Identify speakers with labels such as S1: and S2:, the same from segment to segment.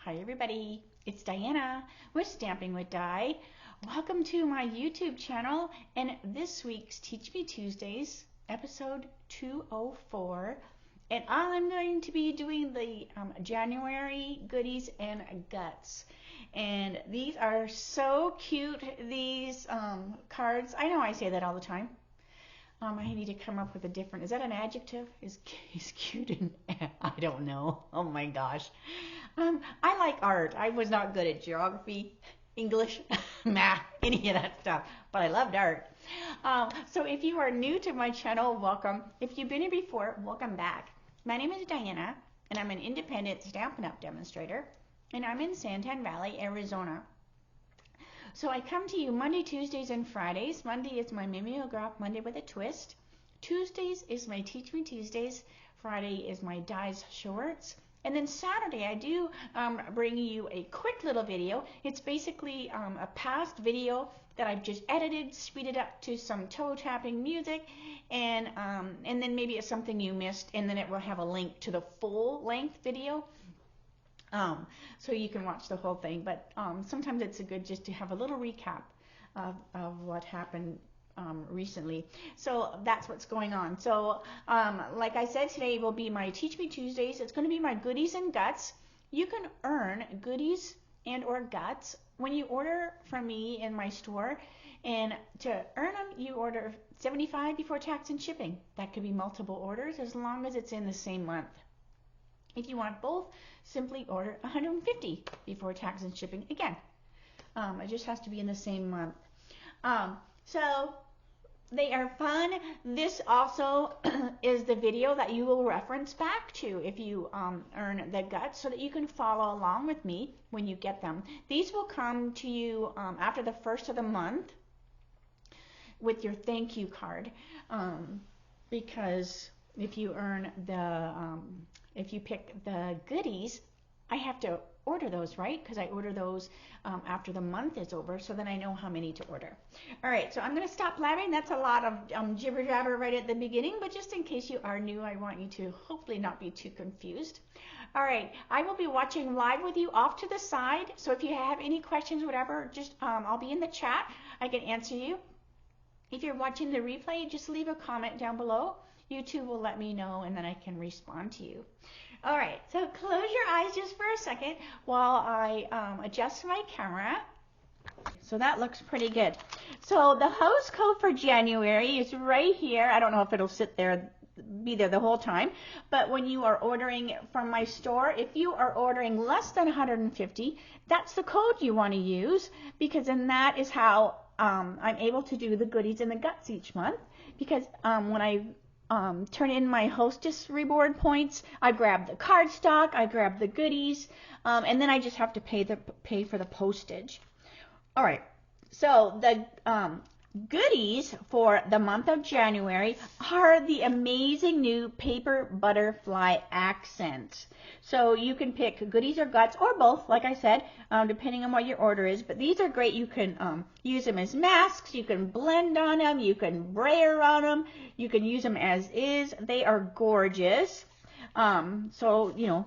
S1: Hi everybody, it's Diana with Stamping with Di. Welcome to my YouTube channel and this week's Teach Me Tuesdays, episode 204. And I'm going to be doing the January goodies and guts. And these are so cute, these cards. I know I say that all the time. I need to come up with a different, is that an adjective? Is cute and, I don't know. Oh my gosh. I like art. I was not good at geography, English, math, any of that stuff, but I loved art. So if you are new to my channel, welcome. If you've been here before, welcome back. My name is Diana, and I'm an independent Stampin' Up! Demonstrator, and I'm in Santan Valley, Arizona. So I come to you Monday, Tuesdays, and Fridays. Monday is my Mimeograph Monday with a twist. Tuesdays is my Teach Me Tuesdays. Friday is my Di's Shorts. And then Saturday I do bring you a quick little video. It's basically a past video that I've just edited, speeded up to some toe tapping music, and then maybe it's something you missed, and then it will have a link to the full length video. So you can watch the whole thing, but sometimes it's good just to have a little recap of what happened recently. So that's what's going on. So like I said, today will be my Teach Me Tuesdays. It's going to be my goodies and guts. You can earn goodies and or guts when you order from me in my store, and to earn them you order $75 before tax and shipping. That could be multiple orders as long as it's in the same month. If you want both, simply order $150 before tax and shipping. Again, it just has to be in the same month. So they are fun. This also is the video that you will reference back to if you earn the guts, so that you can follow along with me when you get them. These will come to you after the first of the month with your thank you card, because if you earn the if you pick the goodies, I have to order those, right? Because I order those after the month is over, so then I know how many to order. All right, so I'm going to stop blabbering. That's a lot of jibber jabber right at the beginning, but just in case you are new, I want you to hopefully not be too confused. All right, I will be watching live with you off to the side, so if you have any questions, whatever, just I'll be in the chat. I can answer you. If you're watching the replay, just leave a comment down below. YouTube will let me know, and then I can respond to you. All right, so close your eyes just for a second while I adjust my camera. So that looks pretty good. So the host code for January is right here. I don't know if it'll be there the whole time, but when you are ordering from my store, if you are ordering less than 150, that's the code you want to use, because then that is how I'm able to do the goodies and the guts each month. Because when I turn in my hostess reward points, I grab the cardstock, I grab the goodies, and then I just have to pay for the postage. All right, so the goodies for the month of January are the amazing new paper butterfly accents. So you can pick goodies or guts or both, like I said, depending on what your order is. But these are great. You can use them as masks. You can blend on them. You can brayer on them. You can use them as is. They are gorgeous. So you know,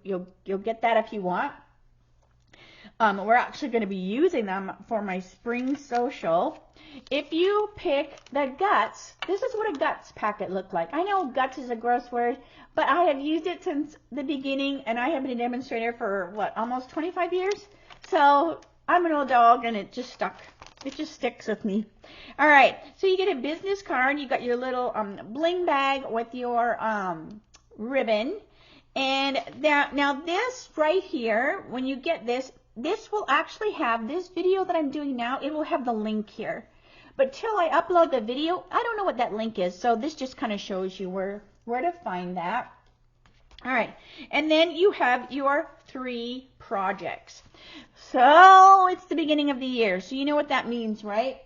S1: you'll get that if you want. We're actually going to be using them for my spring social. If you pick the guts, this is what a guts packet looked like. I know guts is a gross word, but I have used it since the beginning, and I have been a demonstrator for, what, almost 25 years? So I'm an old dog, and it just stuck. It just sticks with me. All right, so you get a business card. You got your little bling bag with your ribbon. And now this right here, when you get this, this will actually have, this video that I'm doing now, it will have the link here. But till I upload the video, I don't know what that link is. So this just kind of shows you where to find that. All right. And then you have your 3 projects. So it's the beginning of the year. So you know what that means, right?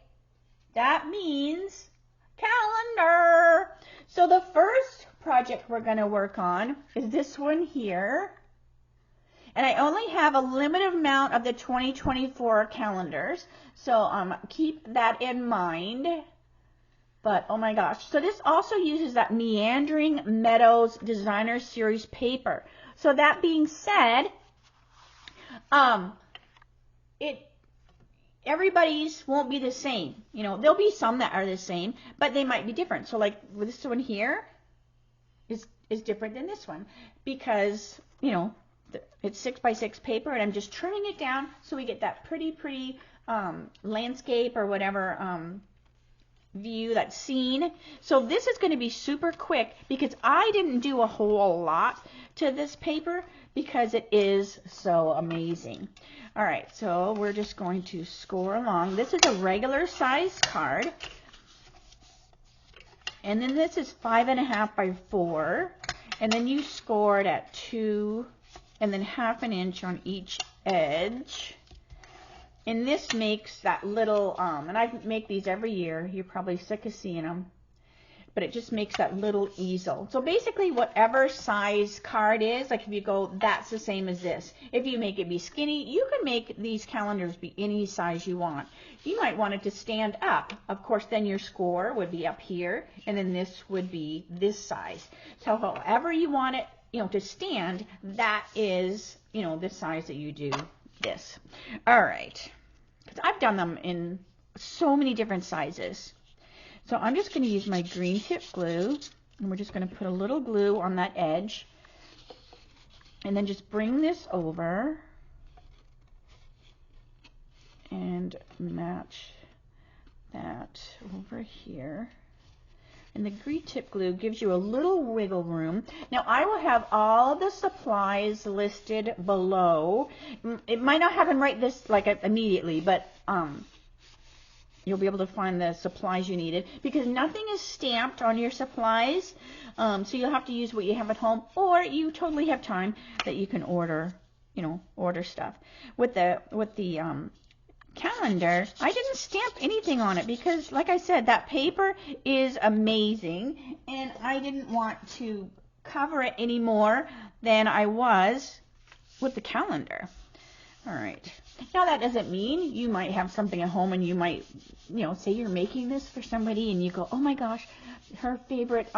S1: That means calendar. So the first project we're going to work on is this one here. And I only have a limited amount of the 2024 calendars, so keep that in mind. But oh my gosh, so this also uses that Meandering Meadows Designer Series paper. So that being said, Everybody's won't be the same. You know, there'll be some that are the same, but they might be different. So like this one here is different than this one because, you know, it's 6x6 paper, and I'm just trimming it down so we get that pretty landscape or whatever view, that scene. So this is going to be super quick because I didn't do a whole lot to this paper because it is so amazing. All right, so we're just going to score along. This is a regular size card, and then this is 5.5 by 4, and then you score it at 2 and then 1/2 inch on each edge. And this makes that little, and I make these every year. You're probably sick of seeing them. But it just makes that little easel. So basically whatever size card is, like if you go, that's the same as this. If you make it be skinny, you can make these calendars be any size you want. You might want it to stand up. Of course, then your score would be up here, and then this would be this size. So however you want it, you know, to stand, that is, you know, the size that you do this. All right. I've done them in so many different sizes. So I'm just going to use my green tip glue, and we're just going to put a little glue on that edge, and then just bring this over and match that over here. And the green tip glue gives you a little wiggle room. Now I will have all the supplies listed below. It might not happen right this like immediately, but you'll be able to find the supplies you needed because nothing is stamped on your supplies. So you'll have to use what you have at home, or you totally have time that you can order, you know, order stuff. With the calendar, I didn't stamp anything on it because, like I said, that paper is amazing, and I didn't want to cover it any more than I was with the calendar. All right. Now that doesn't mean you might have something at home and you might, you know, say you're making this for somebody and you go, oh my gosh, her favorite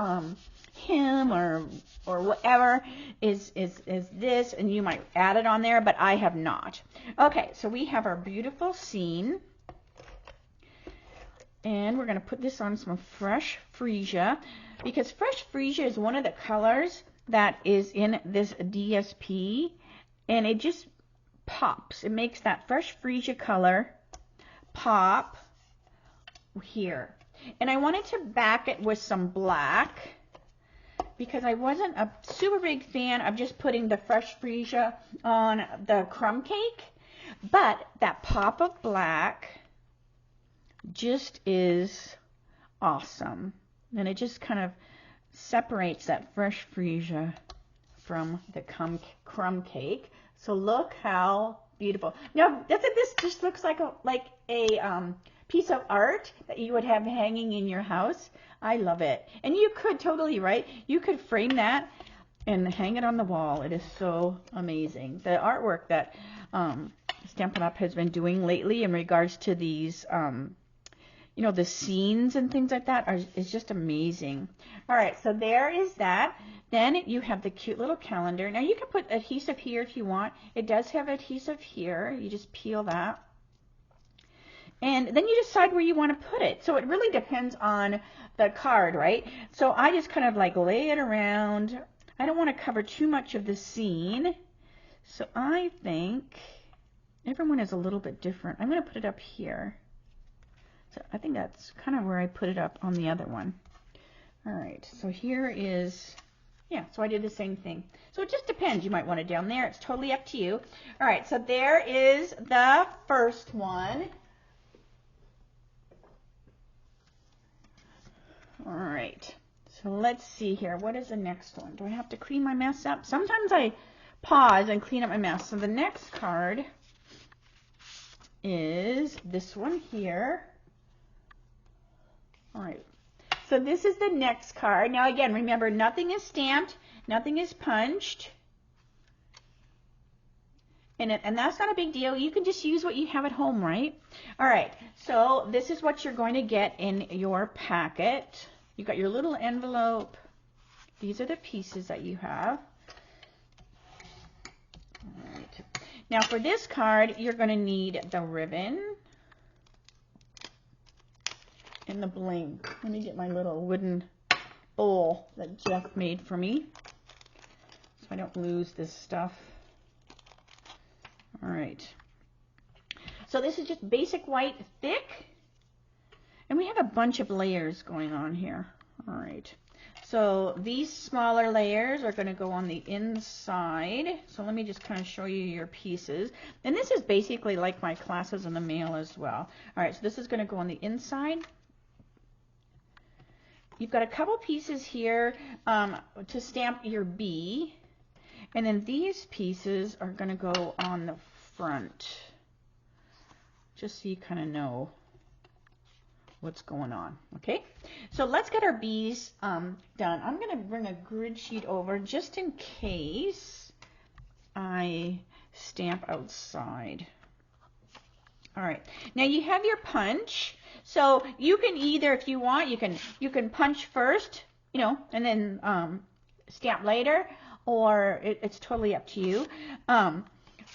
S1: hymn or whatever is this, and you might add it on there, but I have not. Okay, so we have our beautiful scene, and we're going to put this on some fresh freesia because fresh freesia is one of the colors that is in this DSP, and it just pops. It makes that fresh freesia color pop here. And I wanted to back it with some black because I wasn't a super big fan of just putting the fresh freesia on the crumb cake, but that pop of black just is awesome. And it just kind of separates that fresh freesia from the crumb cake. So look how beautiful. Now, doesn't this just looks like a piece of art that you would have hanging in your house? I love it. And you could totally, right? You could frame that and hang it on the wall. It is so amazing. The artwork that Stampin' Up! Has been doing lately in regards to these, you know, the scenes and things like that is just amazing. All right, so there is that. Then you have the cute little calendar. Now you can put adhesive here if you want. It does have adhesive here. You just peel that. And then you decide where you want to put it. So it really depends on the card, right? So I just kind of like lay it around. I don't want to cover too much of the scene. So I think everyone is a little bit different. I'm going to put it up here. So I think that's kind of where I put it up on the other one. All right, so here is, yeah, so I did the same thing. So it just depends. You might want it down there. It's totally up to you. All right, so there is the first one. All right, so let's see here. What is the next one? Do I have to clean my mess up? Sometimes I pause and clean up my mess. So the next card is this one here. All right, so this is the next card. Now again, remember, nothing is stamped, nothing is punched. And that's not a big deal. You can just use what you have at home, right? All right, so this is what you're going to get in your packet. You've got your little envelope. These are the pieces that you have. All right. Now for this card, you're going to need the ribbon and the bling. Let me get my little wooden bowl that Jeff made for me so I don't lose this stuff. All right. So this is just basic white thick. And we have a bunch of layers going on here. All right. So these smaller layers are going to go on the inside. So let me just kind of show you your pieces. And this is basically like my classes in the mail as well. All right, so this is going to go on the inside. You've got a couple pieces here to stamp your B. And then these pieces are going to go on the front. Just so you kind of know what's going on. Okay, so let's get our B's done. I'm going to bring a grid sheet over just in case I stamp outside. All right, now you have your punch, so you can either, if you want, you can punch first, you know, and then stamp later, or it's totally up to you.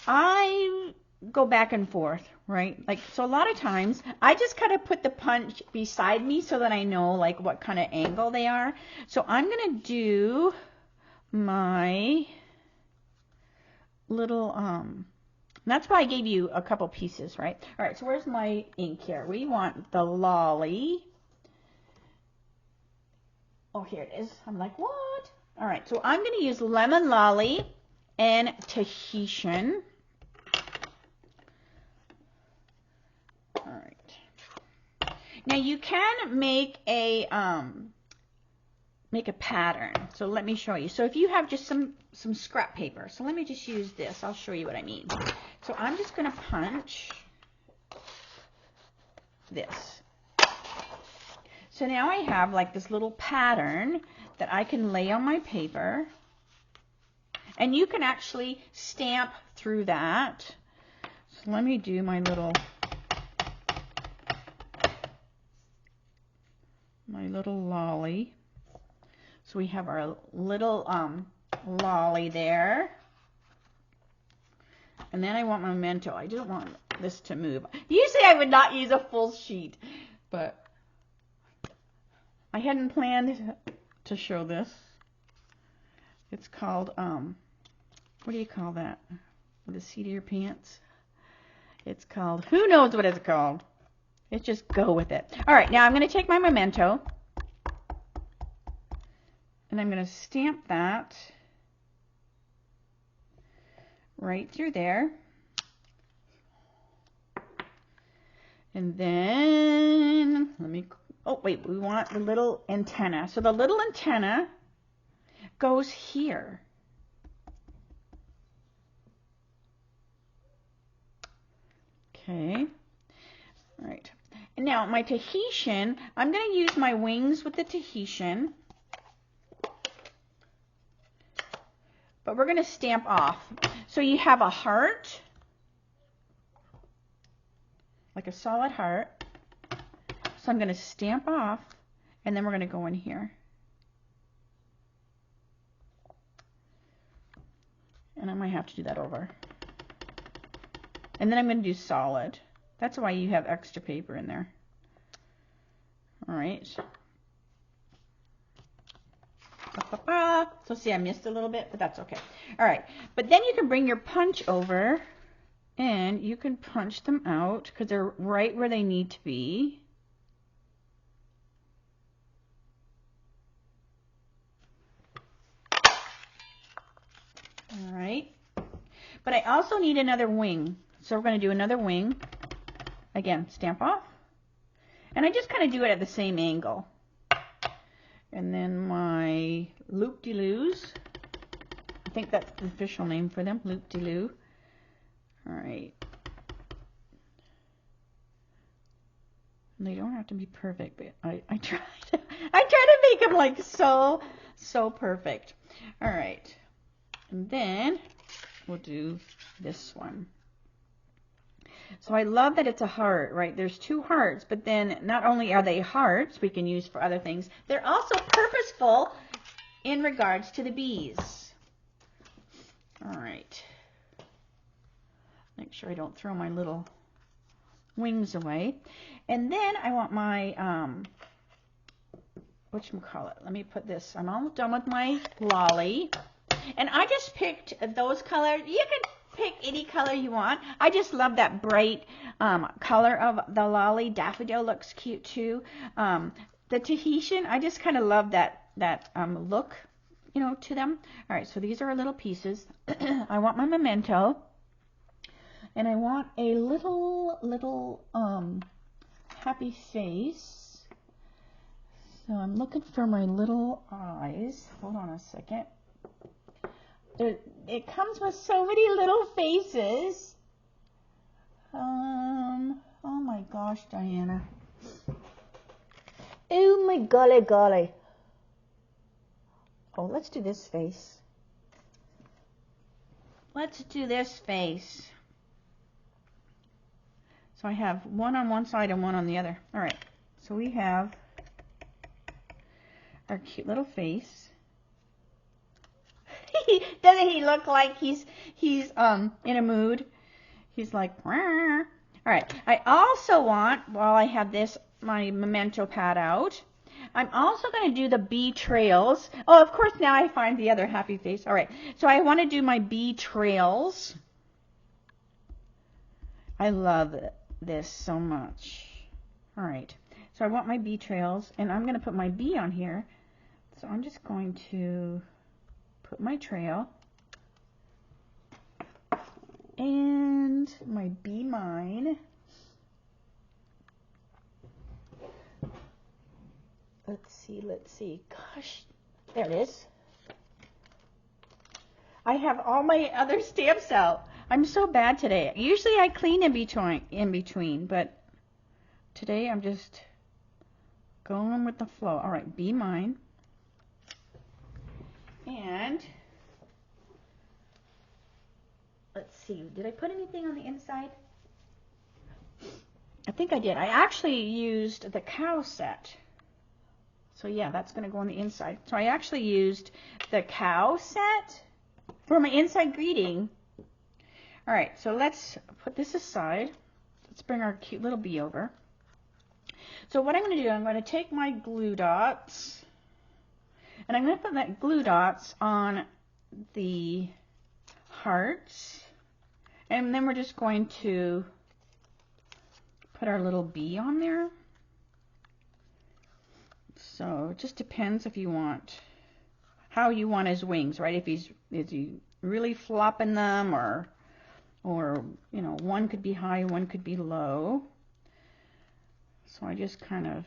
S1: I go back and forth, right? Like, so a lot of times I just kind of put the punch beside me so that I know like what kind of angle they are. So I'm going to do my little, that's why I gave you a couple pieces, right? All right, so where's my ink here? We want the lolly. Oh, here it is. I'm like, what? All right, so I'm going to use lemon lolly and Tahitian. All right. Now you can make a pattern. So let me show you. So if you have just some scrap paper, so let me just use this. I'll show you what I mean. So I'm just going to punch this. So now I have like this little pattern that I can lay on my paper, and you can actually stamp through that. So let me do my little lolly. So we have our little lolly there. And then I want my memento. I don't want this to move. Usually I would not use a full sheet, but I hadn't planned to show this. It's called, what do you call that? With the seat of your pants? It's called, who knows what it's called? Let's just go with it. All right, now I'm going to take my memento and I'm going to stamp that right through there. And then, let me, oh wait, we want the little antenna. So the little antenna goes here. Okay. All right. And now my Tahitian, I'm going to use my wings with the Tahitian. But we're going to stamp off. So you have a heart, like a solid heart. So I'm going to stamp off, and then we're going to go in here. And I might have to do that over. And then I'm going to do solid. That's why you have extra paper in there. All right. So see, I missed a little bit, but that's okay. All right. But then you can bring your punch over, and you can punch them out because they're right where they need to be. All right. But I also need another wing. So we're going to do another wing. Again, stamp off. And I just kind of do it at the same angle. And then my loop-de-loos. I think that's the official name for them, loop-de-loo. All right. And they don't have to be perfect, but I try to make them like so perfect. All right. And then we'll do this one. So I love that it's a heart, right? There's two hearts, but then not only are they hearts we can use for other things, they're also purposeful in regards to the bees. All right. Make sure I don't throw my little wings away. And then I want my, whatchamacallit, let me put this, I'm all done with my lolly. And I just picked those colors. You can pick any color you want. I just love that bright color of the lolly. Daffodil looks cute too. The Tahitian, I just kind of love that look, you know, to them. All right, so these are our little pieces. I want my memento. And I want a little happy face. So I'm looking for my little eyes. Hold on a second. It comes with so many little faces. Oh my gosh, Diana. Oh my golly. Oh, let's do this face. Let's do this face. So I have one on one side and one on the other. All right, so we have our cute little face. Doesn't he look like he's in a mood? He's like, rah. All right. I also want, while I have this, my memento pad out, I'm also going to do the bee trails. Oh, of course, now I find the other happy face. All right. So I want to do my bee trails. I love this so much. All right. So I want my bee trails, and I'm going to put my bee on here. So I'm just going to put my trail and my bee mine. Let's see. Gosh, there it is. I have all my other stamps out. I'm so bad today. Usually I clean in between, but today I'm just going with the flow. All right, bee mine. And let's see, did I put anything on the inside? I think I did. I actually used the cow set. So yeah, that's going to go on the inside. So I actually used the cow set for my inside greeting. All right, so let's put this aside. Let's bring our cute little bee over. So what I'm going to do, I'm going to take my glue dots, and I'm going to put that glue dots on the hearts, and then we're just going to put our little bee on there. So it just depends if you want, how you want his wings, right? If is he really flopping them, or you know, one could be high, one could be low. So I just kind of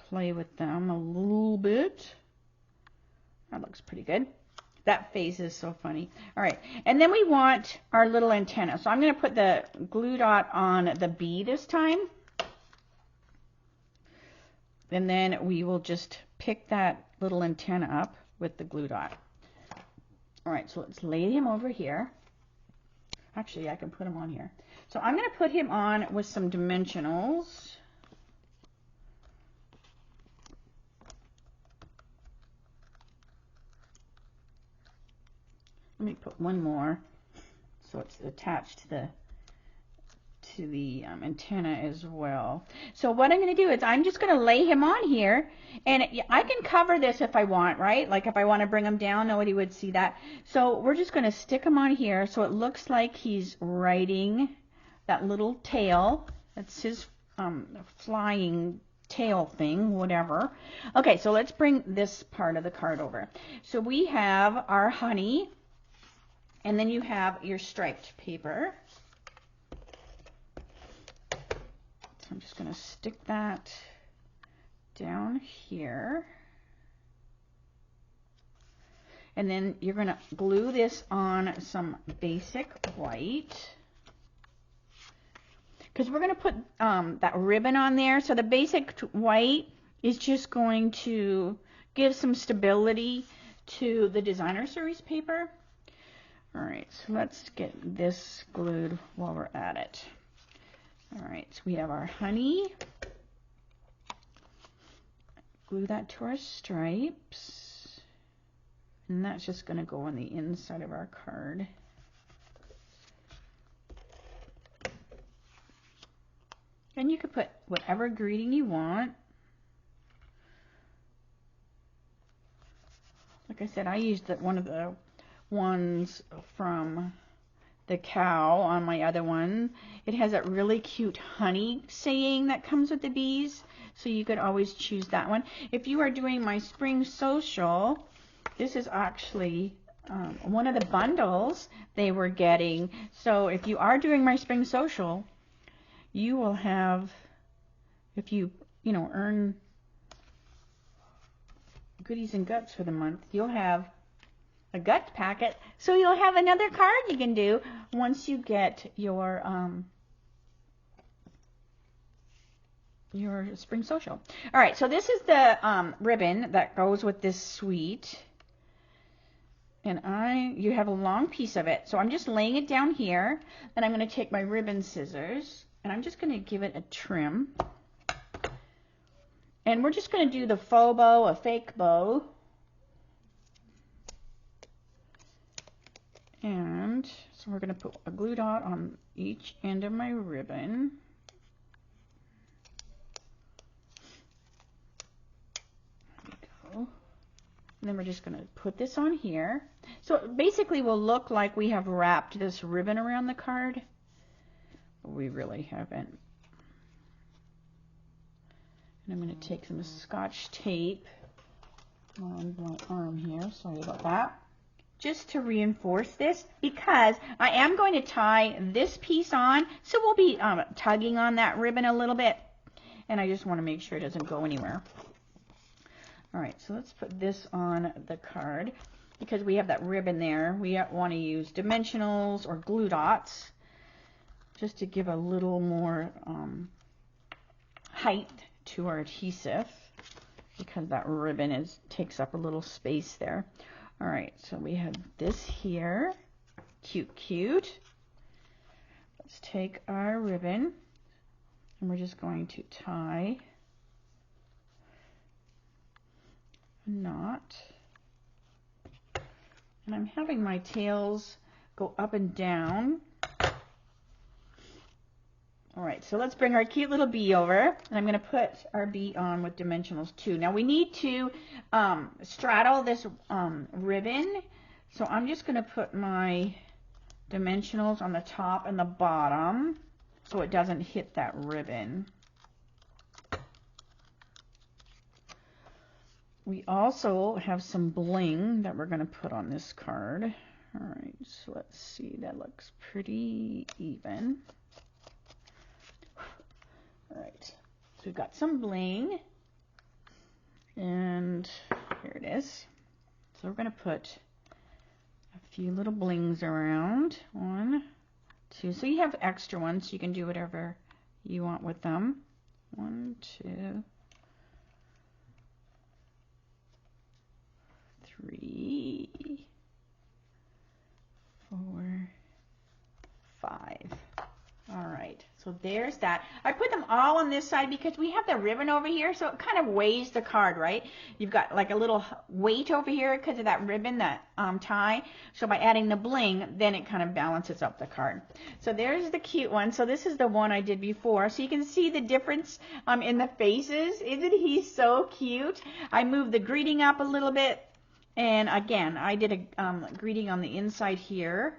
S1: play with them a little bit. That looks pretty good. That face is so funny. All right, and then we want our little antenna. So I'm going to put the glue dot on the bee this time. And then we will just pick that little antenna up with the glue dot. All right, so let's lay him over here. Actually, I can put him on here. So I'm going to put him on with some dimensionals. Let me put one more so it's attached to the antenna as well. So what I'm going to do is I'm just going to lay him on here, and I can cover this if I want, right? Like if I want to bring him down, nobody would see that. So we're just going to stick him on here so it looks like he's riding that little tail. That's his flying tail thing, whatever. Okay, so let's bring this part of the card over. So we have our honey, and then you have your striped paper. I'm just going to stick that down here. And then you're going to glue this on some basic white, because we're going to put that ribbon on there. So the basic white is just going to give some stability to the designer series paper. All right, so let's get this glued while we're at it. All right, so we have our honey. Glue that to our stripes. And that's just going to go on the inside of our card. And you could put whatever greeting you want. Like I said, I used one of the ones from the cow on my other one. It has that really cute honey saying that comes with the bees, so you could always choose that one. If you are doing my spring social, this is actually one of the bundles they were getting. So if you are doing my spring social, you will have, if you earn goodies and guts for the month, you'll have a guts packet, so you'll have another card you can do once you get your spring social. All right, so this is the ribbon that goes with this suite, and you have a long piece of it, so I'm just laying it down here, and I'm going to take my ribbon scissors, and I'm just going to give it a trim, and we're just going to do the faux bow, a fake bow. And so we're going to put a glue dot on each end of my ribbon. There we go. And then we're just going to put this on here. So it basically will look like we have wrapped this ribbon around the card, but we really haven't. And I'm going to take some Scotch tape on my arm here. Sorry about that. Just to reinforce this, because I am going to tie this piece on, so we'll be tugging on that ribbon a little bit, and I just want to make sure it doesn't go anywhere. All right, so let's put this on the card. Because we have that ribbon there, we want to use dimensionals or glue dots just to give a little more height to our adhesive, because that ribbon takes up a little space there. All right, so we have this here, cute, cute. Let's take our ribbon, and we're just going to tie a knot. And I'm having my tails go up and down. All right, so let's bring our cute little bee over, and I'm going to put our bee on with dimensionals too. Now we need to straddle this ribbon, so I'm just going to put my dimensionals on the top and the bottom so it doesn't hit that ribbon. We also have some bling that we're going to put on this card. All right, so let's see, that looks pretty even. All right, so we've got some bling, and here it is. So we're going to put a few little blings around. 1, 2. So you have extra ones, so you can do whatever you want with them. 1, 2, 3, 4, 5. All right, so there's that. I put them all on this side because we have the ribbon over here, so it kind of weighs the card, right? You've got like a little weight over here because of that ribbon, that tie. So by adding the bling, then it kind of balances up the card. So there's the cute one. So this is the one I did before. So you can see the difference in the faces. Isn't he so cute? I moved the greeting up a little bit. And again, I did a greeting on the inside here.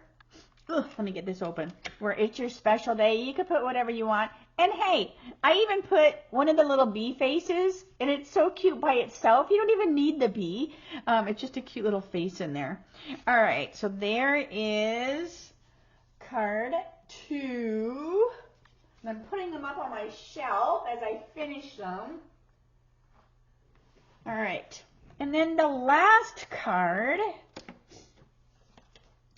S1: Ugh, let me get this open. Where it's your special day, you can put whatever you want. And hey, I even put one of the little bee faces, and it's so cute by itself. You don't even need the bee. It's just a cute little face in there. All right, so there is card 2. And I'm putting them up on my shelf as I finish them. All right, and then the last card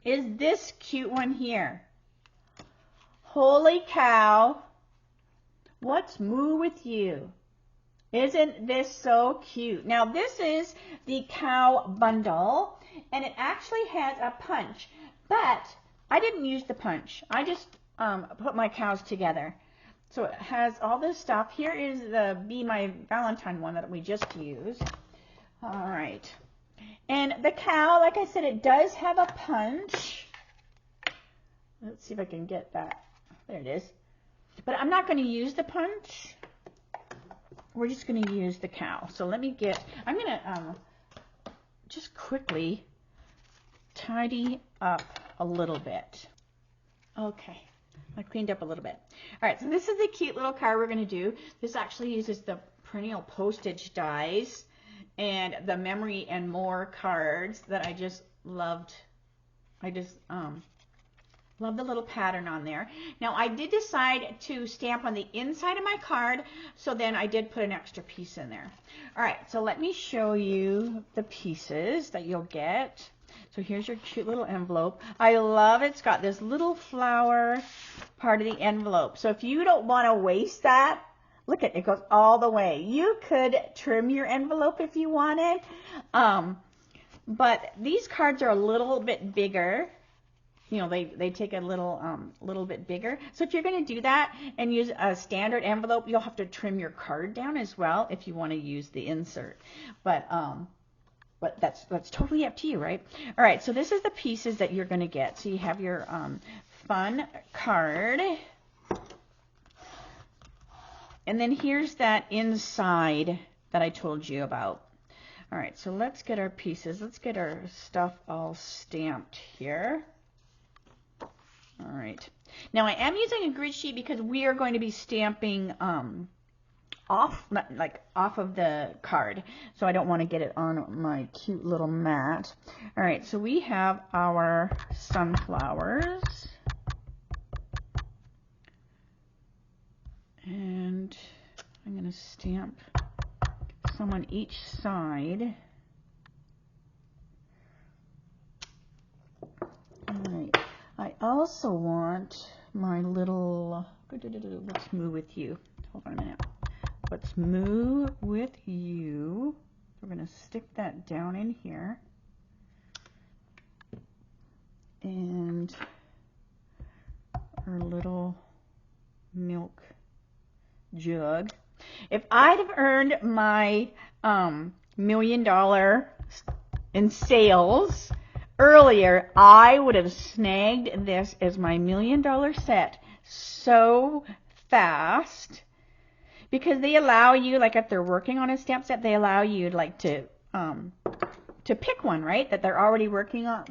S1: is this cute one here. Holy cow, what's moo with you? Isn't this so cute? Now this is the cow bundle, and it actually has a punch, but I didn't use the punch. I just put my cows together. So it has all this stuff. Here is the Be My Valentine one that we just used. All right. And the cow, like I said, it does have a punch. Let's see if I can get that. There it is. But I'm not going to use the punch. We're just going to use the cow. So let me I'm going to just quickly tidy up a little bit. Okay, I cleaned up a little bit. All right, so this is the cute little card we're going to do. This actually uses the perennial postage dies and the memory and more cards that I just loved. I just love the little pattern on there. Now I did decide to stamp on the inside of my card, so then I did put an extra piece in there. All right, so let me show you the pieces that you'll get. So here's your cute little envelope. I love it. It's got this little flower part of the envelope. So if you don't want to waste that, look at it, it goes all the way. You could trim your envelope if you wanted. But these cards are a little bit bigger. You know, they take a little bit bigger. So if you're going to do that and use a standard envelope, you'll have to trim your card down as well if you want to use the insert. But that's totally up to you, right? All right, so this is the pieces that you're going to get. So you have your fun card. And then here's that inside that I told you about. All right, so let's get our pieces. Let's get our stuff all stamped here. All right. Now I am using a grid sheet because we are going to be stamping off of the card, so I don't want to get it on my cute little mat. All right, so we have our sunflowers, and I'm going to stamp some on each side. All right, I also want my little, let's move with you. Hold on a minute. Let's move with you. We're going to stick that down in here. And our little milk jug. If I'd have earned my $1 million in sales earlier, I would have snagged this as my $1 million set so fast. Because they allow you, like if they're working on a stamp set, they allow you like to pick one, right? That they're already working on.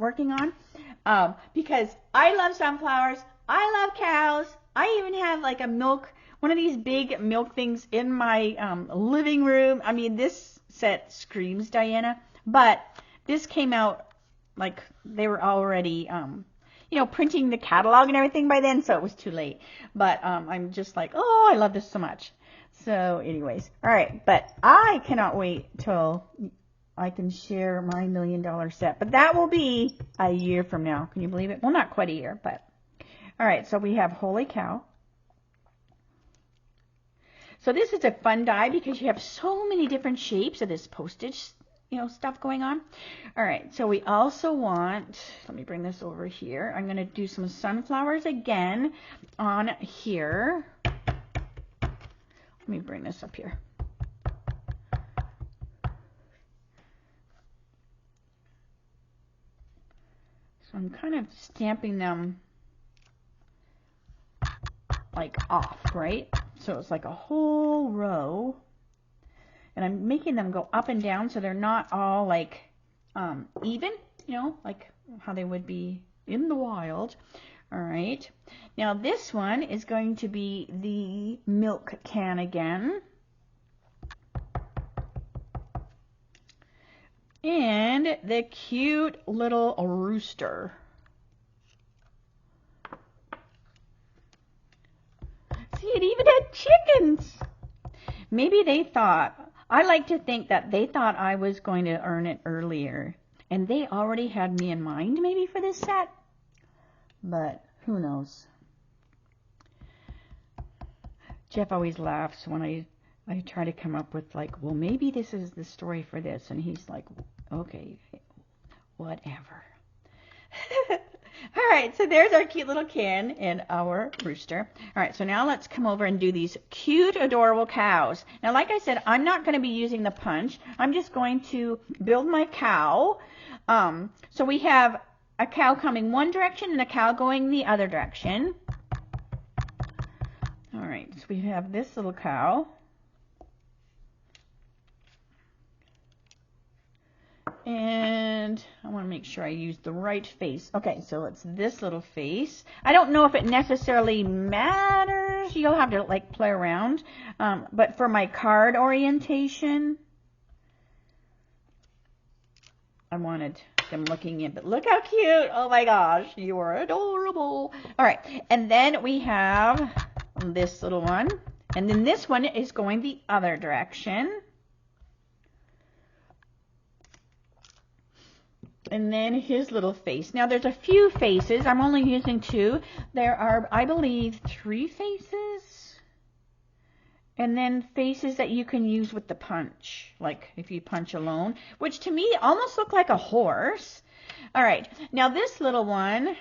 S1: Because I love sunflowers, I love cows. I even have like one of these big milk things in my living room. I mean, this set screams Diana. But this came out like they were already, printing the catalog and everything by then, so it was too late. But I'm just like, oh, I love this so much. So anyways, all right, but I cannot wait till I can share my $1 million set. But that will be a year from now. Can you believe it? Well, not quite a year, but all right. So we have Holy Cow. So this is a fun die because you have so many different shapes of this postage, stuff going on. All right. So we also want, let me bring this over here. I'm going to do some sunflowers again on here. Let me bring this up here. So I'm kind of stamping them like off, right? So it's like a whole row. And I'm making them go up and down so they're not all like even, like how they would be in the wild. All right. Now this one is going to be the milk can again. And the cute little rooster. See, it even had chickens. Maybe they thought, I like to think that they thought I was going to earn it earlier. And they already had me in mind maybe for this set. But who knows? Jeff always laughs when I try to come up with like, well, maybe this is the story for this. And he's like, okay, whatever. All right, so there's our cute little can and our rooster. All right, so now let's come over and do these cute, adorable cows. Now, like I said, I'm not going to be using the punch. I'm just going to build my cow. So we have a cow coming one direction and a cow going the other direction. All So we have this little cow. And I want to make sure I use the right face. Okay, so it's this little face. I don't know if it necessarily matters. You'll have to like play around. But for my card orientation, I wanted them looking in. But look how cute. Oh my gosh, you are adorable. All right, and then we have this little one. And then this one is going the other direction. And then his little face. Now there's a few faces. I'm only using 2. There are, I believe, 3 faces. And then faces that you can use with the punch. Like if you punch alone. Which to me almost look like a horse. All right. Now this little one.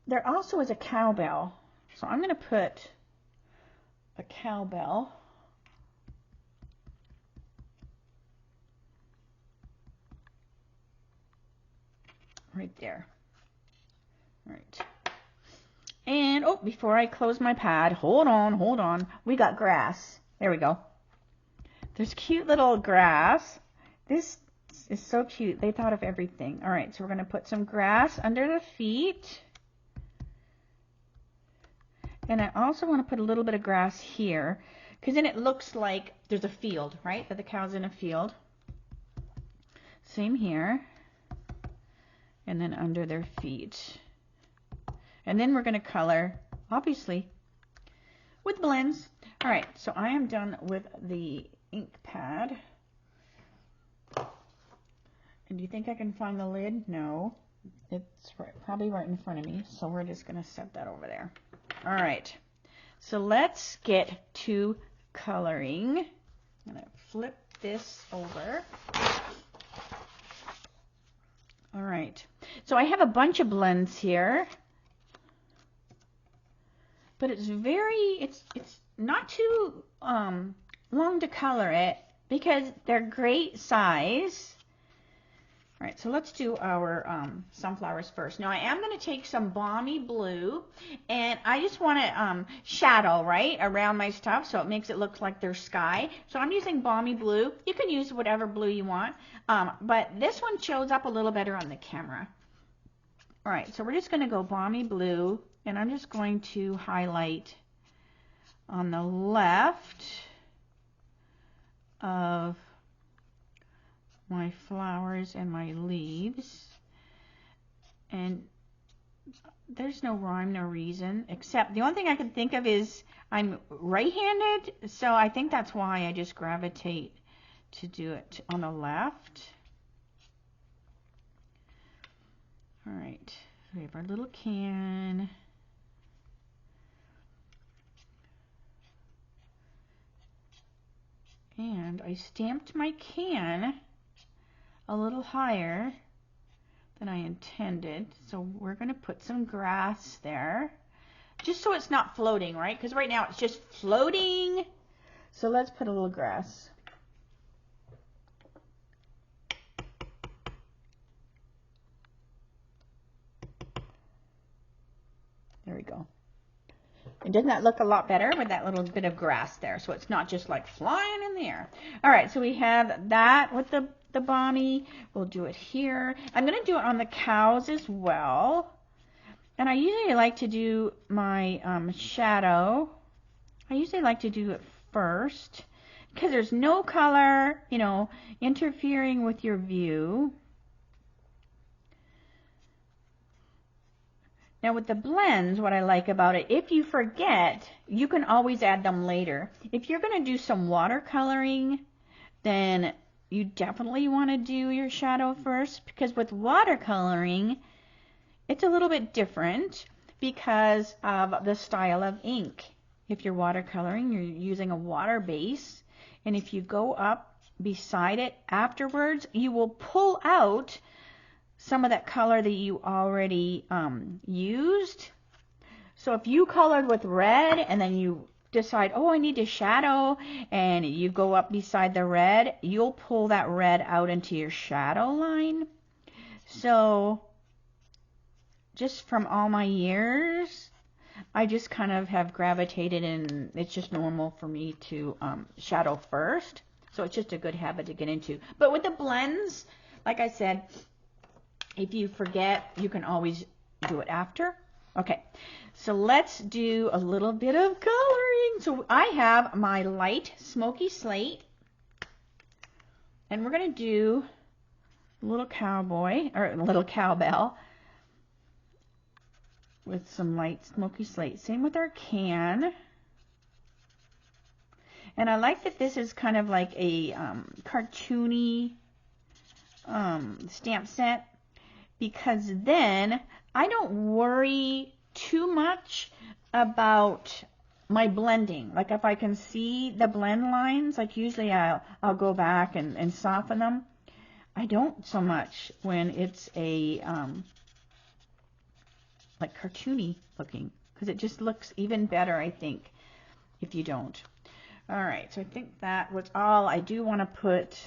S1: There also is a cowbell. So I'm going to put a cowbell. Right there. All right. And, oh, before I close my pad, hold on. We got grass. There we go. There's cute little grass. This is so cute. They thought of everything. All right, so we're going to put some grass under the feet. And I also want to put a little bit of grass here, because then it looks like there's a field, right? That the cow's in a field. Same here. And then under their feet. And then we're going to color, obviously, with blends. All right, so I am done with the ink pad. And do you think I can find the lid? No. It's probably right in front of me, so we're just going to set that over there. All right, so let's get to coloring. I'm going to flip this over. All right, so I have a bunch of blends here, but it's not too long to color it because they're great size. All right, so let's do our sunflowers first. Now I am going to take some balmy blue, and I just want to shadow right around my stuff so it makes it look like there's sky. So I'm using balmy blue. You can use whatever blue you want, but this one shows up a little better on the camera. All right, so we're just going to go balmy blue, and I'm just going to highlight on the left of my flowers and my leaves. And there's no rhyme, no reason, except the only thing I can think of is I'm right-handed, so I think that's why I just gravitate to do it on the left. All right, we have our little can. And I stamped my can a little higher than I intended. So we're going to put some grass there, just so it's not floating, right? Because right now it's just floating. So let's put a little grass. There we go. And doesn't that look a lot better with that little bit of grass there? So it's not just like flying in the air. All right, so we have that with the balmy. We'll do it here. I'm going to do it on the cows as well. And I usually like to do my shadow. I usually like to do it first because there's no color, you know, interfering with your view. Now with the blends, what I like about it, if you forget, you can always add them later. If you're going to do some watercoloring, then you definitely want to do your shadow first, because with watercoloring, it's a little bit different because of the style of ink. If you're watercoloring, you're using a water base, and if you go up beside it afterwards, you will pull out some of that color that you already used. So if you colored with red and then you decide, oh, I need to shadow, and you go up beside the red, you'll pull that red out into your shadow line. So just from all my years, I just kind of have gravitated, and it's just normal for me to shadow first. So it's just a good habit to get into. But with the blends, like I said, if you forget, you can always do it after. Okay, so let's do a little bit of coloring. So I have my light smoky slate, and we're going to do a little cowboy, or a little cowbell, with some light smoky slate. Same with our can. And I like that this is kind of like a cartoony stamp set, because then I don't worry too much about my blending. Like if I can see the blend lines, like usually I'll go back and soften them. I don't so much when it's a like cartoony looking, because it just looks even better, I think, if you don't. All right, so I think that was all. I do want to put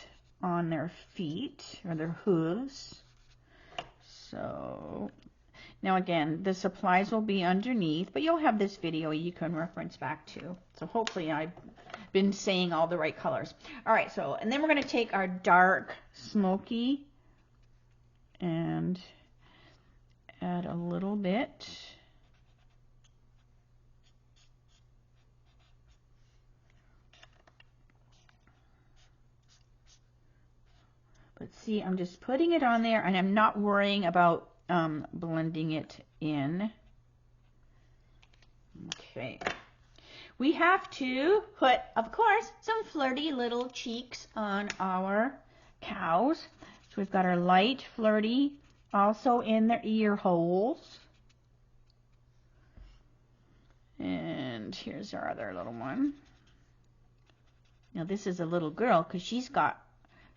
S1: on their feet or their hooves. So now again, the supplies will be underneath, but you'll have this video you can reference back to. So hopefully I've been saying all the right colors. All right, so and then we're going to take our dark smoky and add a little bit. But see, I'm just putting it on there, and I'm not worrying about blending it in. Okay. We have to put, of course, some flirty little cheeks on our cows. So we've got our light flirty also in their ear holes. And here's our other little one. Now this is a little girl because she's got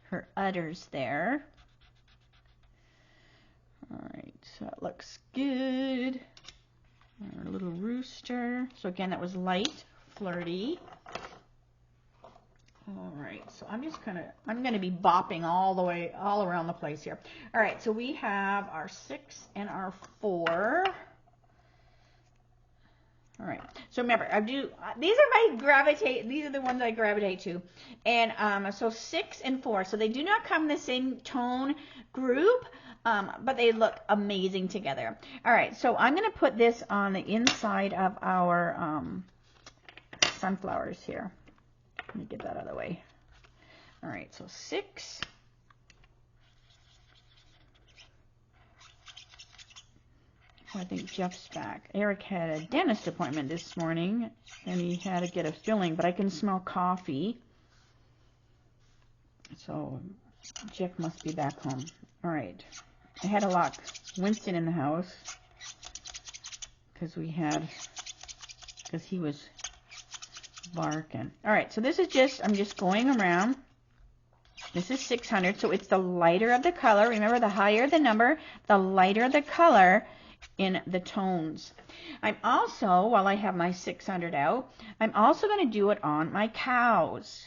S1: her udders there. All right, so that looks good. Our little rooster. So again, that was light, flirty. All right, so I'm gonna be bopping all around the place here. All right, so we have our 6 and our 4. All right, so remember, these are the ones I gravitate to. And so 6 and 4, so they do not come in the same tone group, but they look amazing together. All right, so I'm going to put this on the inside of our sunflowers here. Let me get that out of the way. All right, so 6. I think Jeff's back. Eric had a dentist appointment this morning, and he had to get a filling, but I can smell coffee. So Jeff must be back home. All right. I had to lock Winston in the house because he was barking. All right, so this is just, I'm just going around. This is 600, so it's the lighter of the color. Remember, the higher the number, the lighter the color in the tones. I'm also, while I have my 600 out, I'm also going to do it on my cows.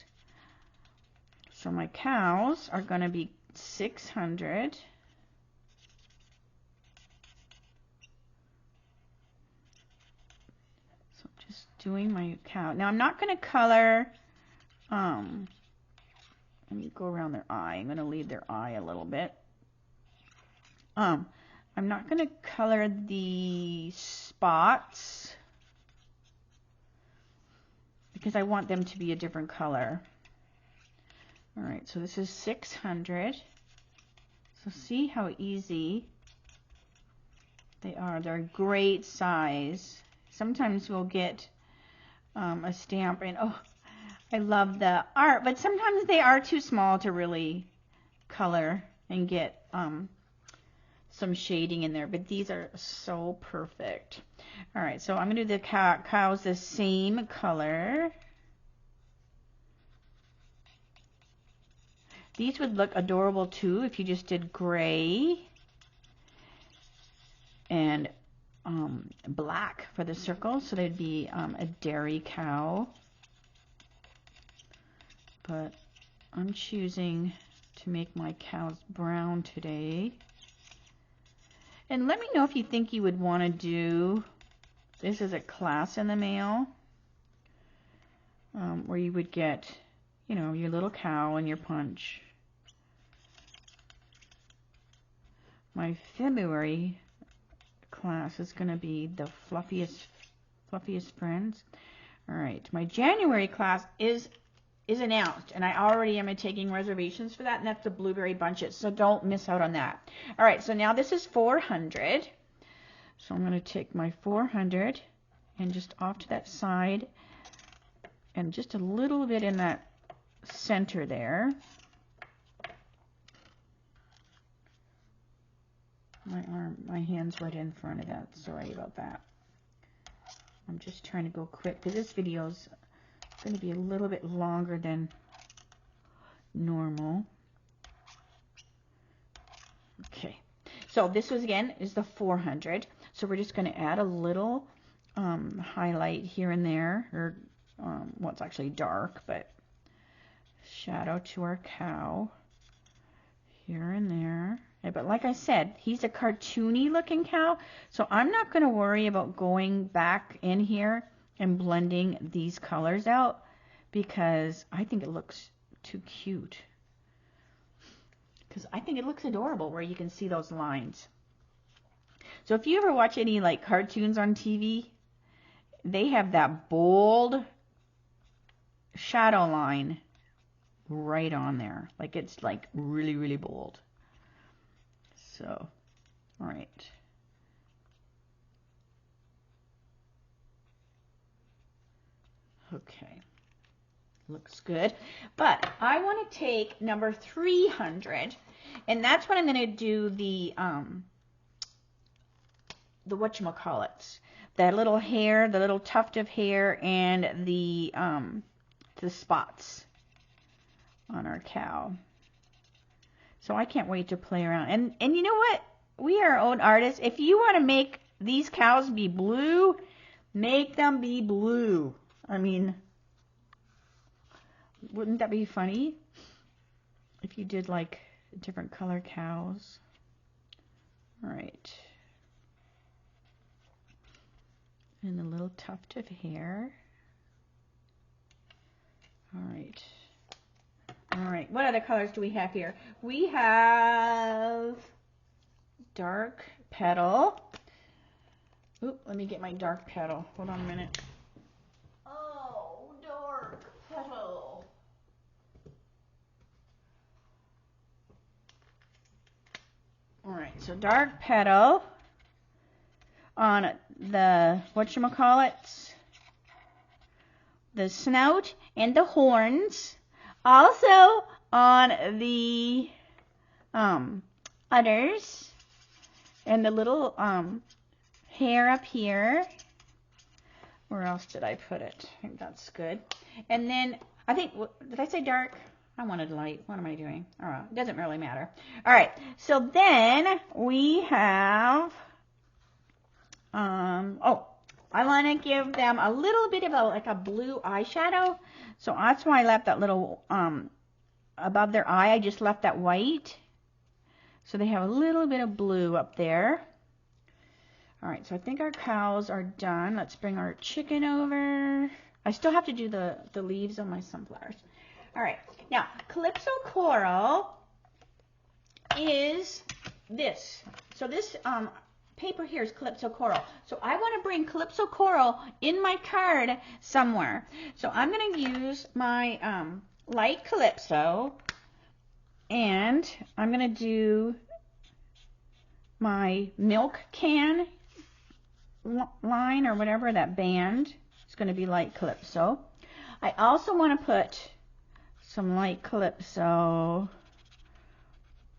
S1: So my cows are going to be 600. So just doing my cow. Now I'm not going to color, let me go around their eye. I'm going to leave their eye a little bit. I'm not going to color the spots because I want them to be a different color. All right, so this is 600. So see how easy they are. They're a great size. Sometimes we'll get a stamp and, oh, I love the art, but sometimes they are too small to really color and get some shading in there, but these are so perfect. All right, so I'm going to do the cows the same color. These would look adorable too if you just did gray and black for the circles, so they'd be a dairy cow. But I'm choosing to make my cows brown today. And let me know if you think you would want to do This is a class in the mail where you would get, you know, your little cow and your punch. My February class is going to be the fluffiest friends. All right, my January class is announced, and I already am taking reservations for that, and that's the blueberry bunches, so don't miss out on that. All right, so now this is 400. So I'm going to take my 400 and just off to that side and just a little bit in that center there. My hand's right in front of that. Sorry about that. I'm just trying to go quick because this video's going to be a little bit longer than normal. Okay, so this was again is the 400. So we're just going to add a little highlight here and there, or well, it's actually dark, but shadow to our cow here and there. But like I said, he's a cartoony looking cow, so I'm not going to worry about going back in here and blending these colors out because I think it looks too cute. Because I think it looks adorable where you can see those lines. So if you ever watch any like cartoons on TV, they have that bold shadow line right on there. Like it's like really, really bold. So, all right. Okay. Looks good. But I want to take number 300, and that's what I'm going to do the whatchamacallits. That little hair, the little tuft of hair, and the spots on our cow. So I can't wait to play around. And you know what? We are our own artists. If you want to make these cows be blue, make them be blue. I mean, wouldn't that be funny? If you did like different color cows. All right. And a little tuft of hair. All right. All right, what other colors do we have here? We have dark petal. Oop, let me get my dark petal. Hold on a minute. Oh, dark petal. All right, so dark petal on the, whatchamacallits, the snout and the horns. Also on the udders and the little hair up here. Where else did I put it? I think that's good. And then I think, did I say dark? I wanted light. What am I doing? All right, it doesn't really matter. All right, so then we have, oh, I want to give them a little bit of like a blue eyeshadow. So that's why I left that little, above their eye, I just left that white. So they have a little bit of blue up there. All right, so I think our cows are done. Let's bring our chicken over. I still have to do the leaves on my sunflowers. All right, now Calypso Coral is this. So this paper here is Calypso Coral. So I want to bring Calypso Coral in my card somewhere. So I'm going to use my light Calypso, and I'm going to do my milk can line or whatever, that band. It's going to be light Calypso. I also want to put some light Calypso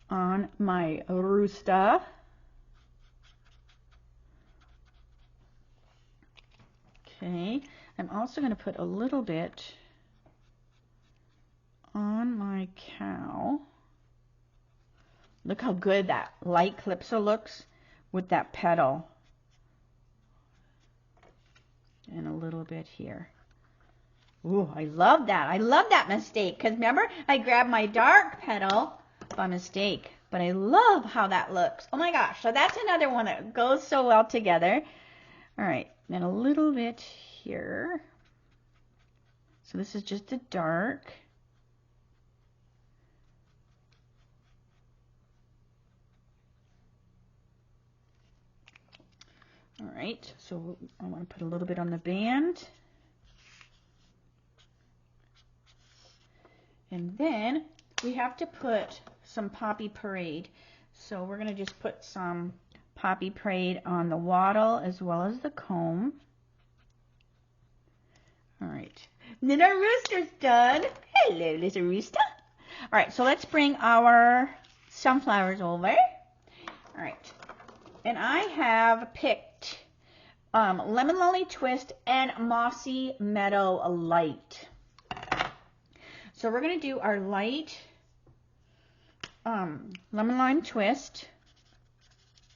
S1: on my rooster. Okay, I'm also going to put a little bit on my cow. Look how good that light Calypso looks with that petal. And a little bit here. Ooh, I love that. I love that mistake. Because remember, I grabbed my dark petal by mistake. But I love how that looks. Oh my gosh. So that's another one that goes so well together. All right. then a little bit here. So this is just a dark. All right, so I want to put a little bit on the band. And then we have to put some Poppy Parade. So we're going to just put some Poppy Parade on the wattle as well as the comb. All right. And then our rooster's done. Hello, little rooster. All right, so let's bring our sunflowers over. All right. And I have picked Lemon Lolly Twist and Mossy Meadow Light. So we're going to do our light lemon lime twist,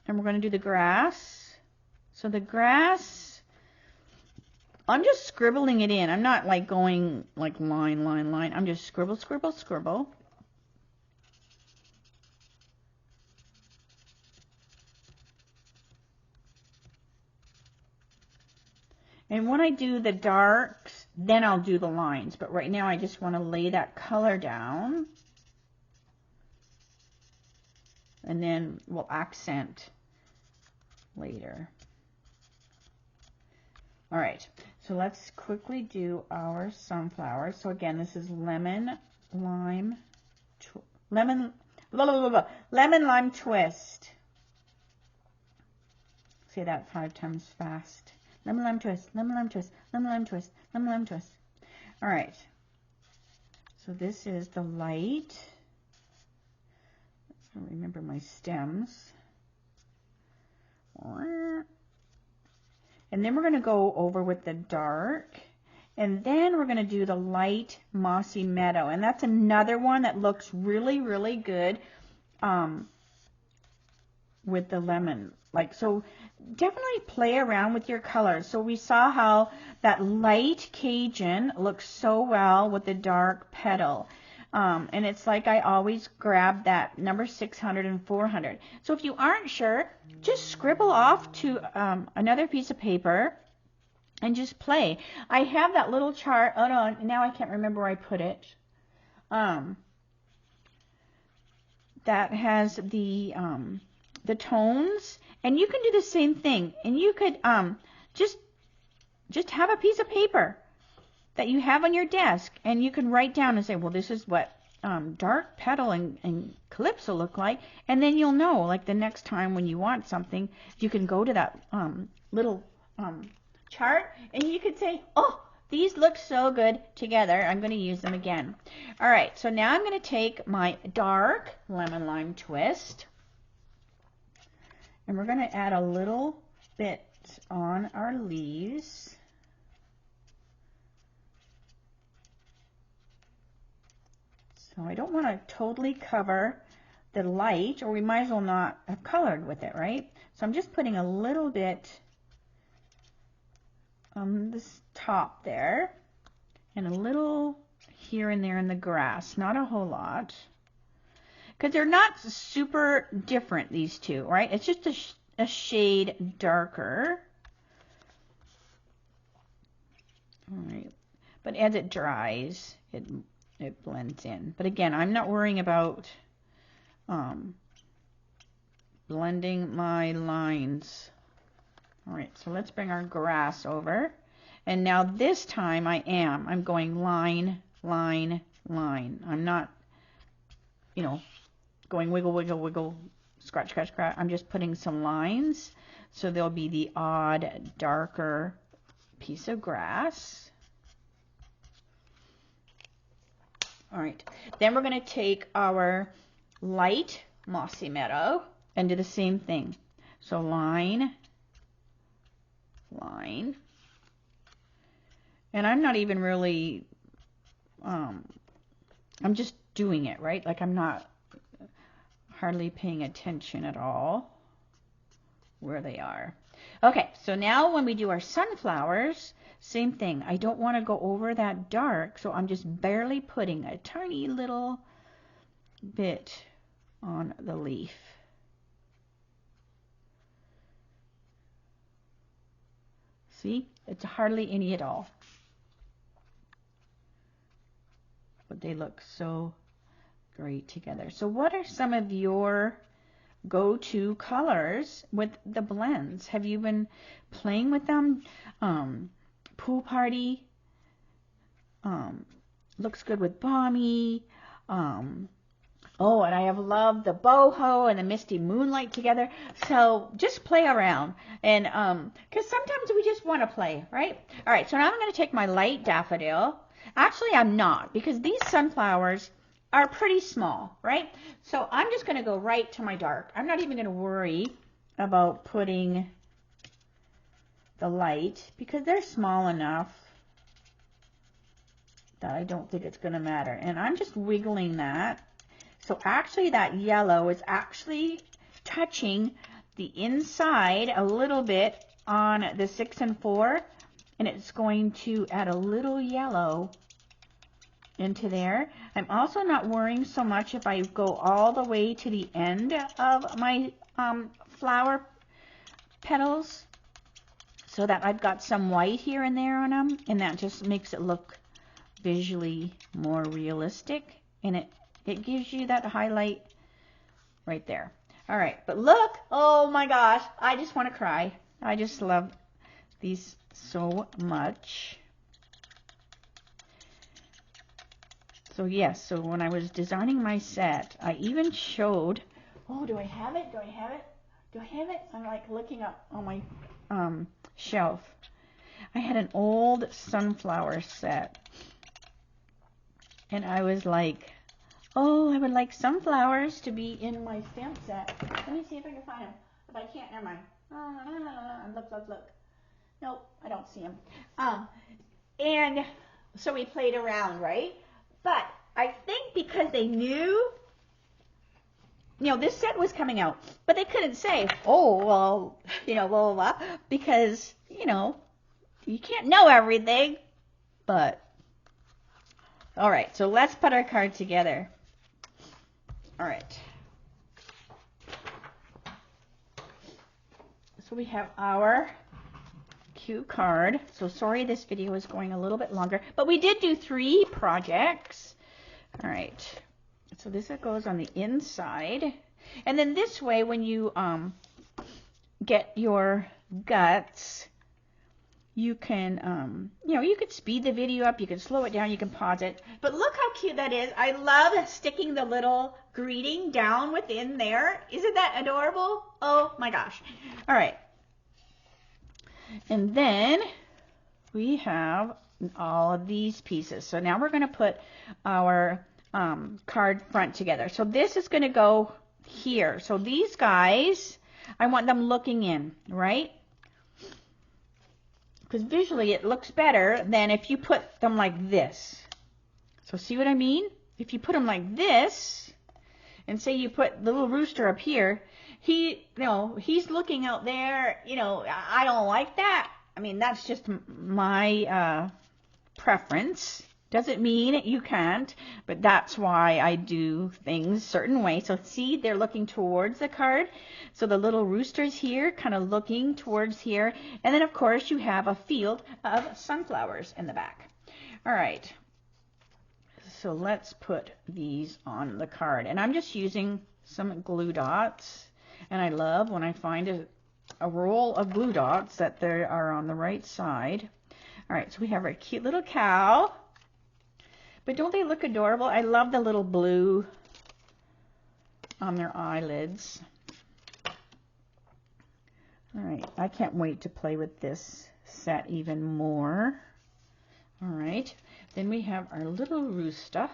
S1: and we're going to do the grass. So the grass, I'm just scribbling it in. I'm not like going like line, line, line. I'm just scribble, scribble, scribble. And when I do the darks, then I'll do the lines. But right now I just want to lay that color down. And then we'll accent later. All right, so let's quickly do our sunflowers. So again, this is lemon lime twist. Say that 5 times fast. Lemon lime twist, lemon lime twist, lemon lime twist, lemon lime twist. All right. So this is the light. I don't remember my stems. And then we're going to go over with the dark. And then we're going to do the light mossy meadow. And that's another one that looks really, really good with the lemon. Like, so definitely play around with your colors. So we saw how that light Cajun looks so well with the dark petal. And it's like I always grab that number 600 and 400. So if you aren't sure, just scribble off to another piece of paper and just play. I have that little chart. Oh no, now I can't remember where I put it. That has the tones, and you can do the same thing. And you could just have a piece of paper that you have on your desk, and you can write down and say, well, this is what dark petal and calypso look like, and then you'll know, like the next time when you want something, you can go to that little chart, and you could say, oh, these look so good together, I'm going to use them again. All right, so now I'm going to take my dark lemon lime twist, and we're going to add a little bit on our leaves. So I don't want to totally cover the light, or we might as well not have colored with it, right? So I'm just putting a little bit on this top there, and a little here and there in the grass, not a whole lot. Because they're not super different, these two, right? It's just a shade darker. All right, but as it dries, it blends in. But again, I'm not worrying about blending my lines. All right, so let's bring our grass over. And now this time I'm going line, line, line. I'm not, you know, going wiggle, wiggle, wiggle, scratch, scratch, scratch. I'm just putting some lines. So there'll be the odd, darker piece of grass. All right, then we're going to take our light mossy meadow and do the same thing. So line, line. And I'm not even really, I'm just doing it, right? Like I'm not hardly paying attention at all where they are. Okay, so now when we do our sunflowers, same thing. I don't want to go over that dark, so I'm just barely putting a tiny little bit on the leaf. See, it's hardly any at all. But they look so great together. So what are some of your go-to colors with the blends? Have you been playing with them? Pool Party looks good with Balmy. Oh, and I have loved the Boho and the Misty Moonlight together. So just play around. And because sometimes we just want to play, right? All right, so now I'm going to take my light daffodil. Actually, I'm not, because these sunflowers are pretty small, right? So I'm just going to go right to my dark. I'm not even going to worry about putting the light, because they're small enough that I don't think it's going to matter. And I'm just wiggling that. So actually that yellow is actually touching the inside a little bit on the 6 and 4, and it's going to add a little yellow into there. I'm also not worrying so much if I go all the way to the end of my flower petals, so that I've got some white here and there on them, and that just makes it look visually more realistic, and it gives you that highlight right there. All right, but look, oh my gosh, I just want to cry. I just love these so much. So yes, so when I was designing my set, I even showed, oh, do I have it? Do I have it? Do I have it? I'm like looking up on my shelf. I had an old sunflower set, and I was like, oh, I would like sunflowers to be in my stamp set. Let me see if I can find them. If I can't, never mind. Look. Nope, I don't see them. And so we played around, right? But I think because they knew, this set was coming out, but they couldn't say, oh, well, blah, blah, blah, because, you can't know everything. But, all right, so let's put our card together. All right. So we have our cue card. So sorry this video is going a little bit longer, but we did do 3 projects. All right. So this goes on the inside. And then this way, when you get your guts, you can, you could speed the video up, you can slow it down, you can pause it. But look how cute that is. I love sticking the little greeting down within there. Isn't that adorable? Oh my gosh. All right. And then we have all of these pieces. So now we're going to put our card front together. So this is going to go here. So these guys, I want them looking in, right? Because visually it looks better than if you put them like this. So see what I mean? If you put them like this, and say you put the little rooster up here, he's looking out there, I don't like that. I mean, that's just my preference. Doesn't mean you can't, but that's why I do things certain way. So see, they're looking towards the card. So the little rooster's here, kind of looking towards here. And then, of course, you have a field of sunflowers in the back. All right. So let's put these on the card. And I'm just using some glue dots. And I love when I find a roll of glue dots that they are on the right side. All right, so we have our cute little cow. But don't they look adorable? I love the little blue on their eyelids. All right, I can't wait to play with this set even more. All right, then we have our little rooster.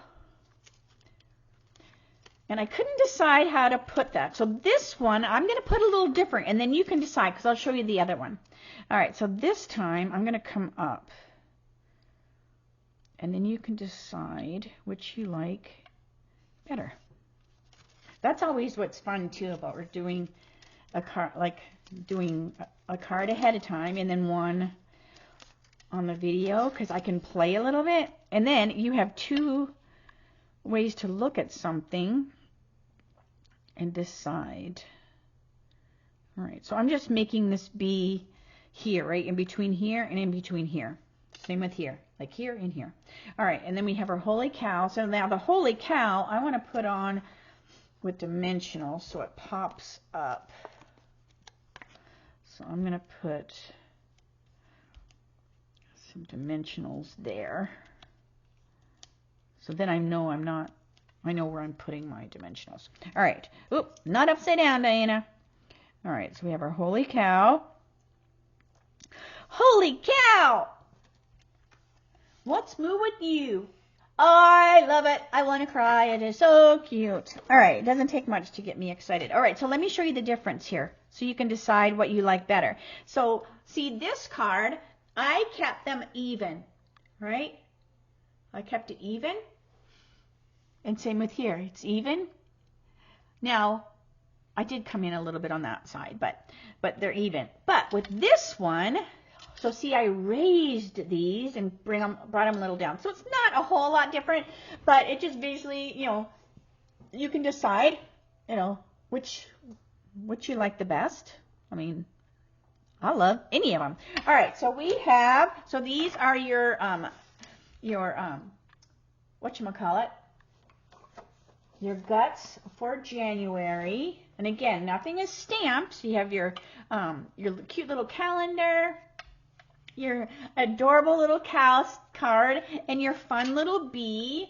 S1: And I couldn't decide how to put that. So this one, I'm going to put a little different, and then you can decide, because I'll show you the other one. All right, so this time I'm going to come up. And then you can decide which you like better. That's always what's fun too about doing a card, like doing a card ahead of time and then one on the video, because I can play a little bit. And then you have 2 ways to look at something and decide. All right, so I'm just making this be here, right in between here and in between here. Same with here, like here and here. All right, and then we have our holy cow. So now the holy cow, I want to put on with dimensional so it pops up. So I'm going to put some dimensionals there. So then I know I know where I'm putting my dimensionals. All right. Oop, not upside down, Diana. All right, so we have our holy cow. Holy cow! What's moo with you? I love it. I want to cry. It is so cute. All right, it doesn't take much to get me excited. All right, so let me show you the difference here so you can decide what you like better. So see this card, I kept them even, right? I kept it even. And same with here, it's even. Now, I did come in a little bit on that side, but they're even. But with this one, so see, I raised these and brought them a little down. So it's not a whole lot different, but it just visually, you know, you can decide, you know, which you like the best. I mean, I love any of them. All right, so we have, so these are your whatchamacallit, your guts for January. And again, nothing is stamped. So you have your cute little calendar, your adorable little cow card, and your fun little bee.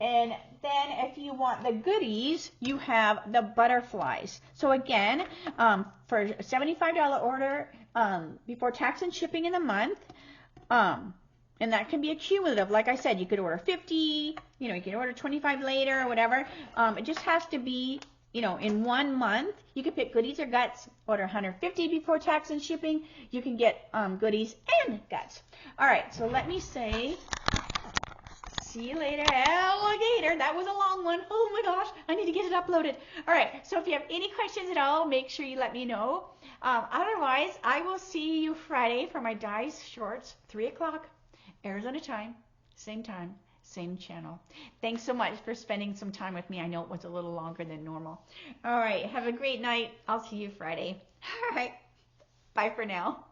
S1: And then if you want the goodies, you have the butterflies. So again, for a $75 order before tax and shipping in a month, and that can be a cumulative. Like I said, you could order 50, you know, you can order 25 later or whatever. It just has to be, you know, in 1 month. You could pick goodies or guts, order 150 before tax and shipping. You can get goodies and guts. All right, so let me say, see you later, alligator. That was a long one. Oh my gosh, I need to get it uploaded. All right, so if you have any questions at all, make sure you let me know. Otherwise, I will see you Friday for my Dies Shorts, 3 o'clock. Arizona time, same channel. Thanks so much for spending some time with me. I know it was a little longer than normal. All right, have a great night. I'll see you Friday. All right, bye for now.